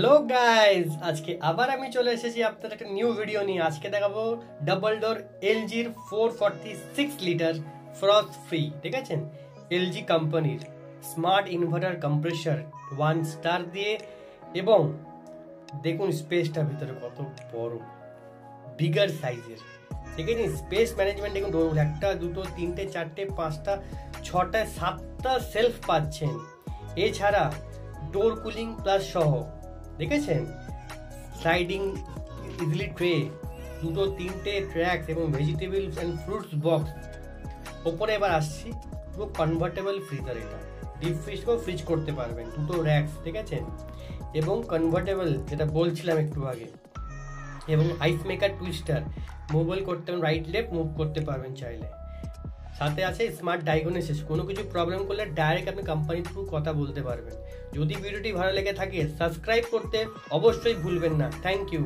Hello guys, আজকে আবার আমি চলে এসেছি আপনাদের একটা নিউ ভিডিও নিয়ে। আজকে দেখাবো ডাবল ডোর এলজির 446 লিটার ফ্রস্ট ফ্রি, ঠিক আছে, এলজি কোম্পানির স্মার্ট ইনভার্টার কম্প্রেসর 1 স্টার দিয়ে। এবং দেখুন স্পেসটা ভিতরে কত বড়, বিগার সাইজের, ঠিক আছে। স্পেস ম্যানেজমেন্ট দেখুন, ডোর একটা দুটো তিনটে চারটে পাঁচটা ছটা সাতটা সেলফ পাচ্ছেন। এছাড়া ডোর কুলিং প্লাস সহ, দেখেছেন, স্লাইডিং ইজিলি ট্রে, দুটো তিনটে ট্র্যাক্স এবং ভেজিটেবল অ্যান্ড ফ্রুটস বক্স। ওপরে এবার আসছি, পুরো কনভার্টেবল ফ্রিজার, এটা ডিপ ফ্রিজকেও ফ্রিজ করতে পারবেন, দুটো র্যাক্স, ঠিক আছে, এবং কনভার্টেবল যেটা বলছিলাম একটু আগে, এবং আইস মেকার টুইস্টার, মোবাইল করতে রাইট লেফট মুভ করতে পারবেন চাইলে। সাথে আছে স্মার্ট ডায়াগনোসিস, কোনো কিছু প্রবলেম করলে ডাইরেক্ট আপনি কোম্পানির থ্রু কথা বলতে পারবেন। যদি ভিডিওটি ভালো লেগে থাকে সাবস্ক্রাইব করতে অবশ্যই ভুলবেন না। Thank you.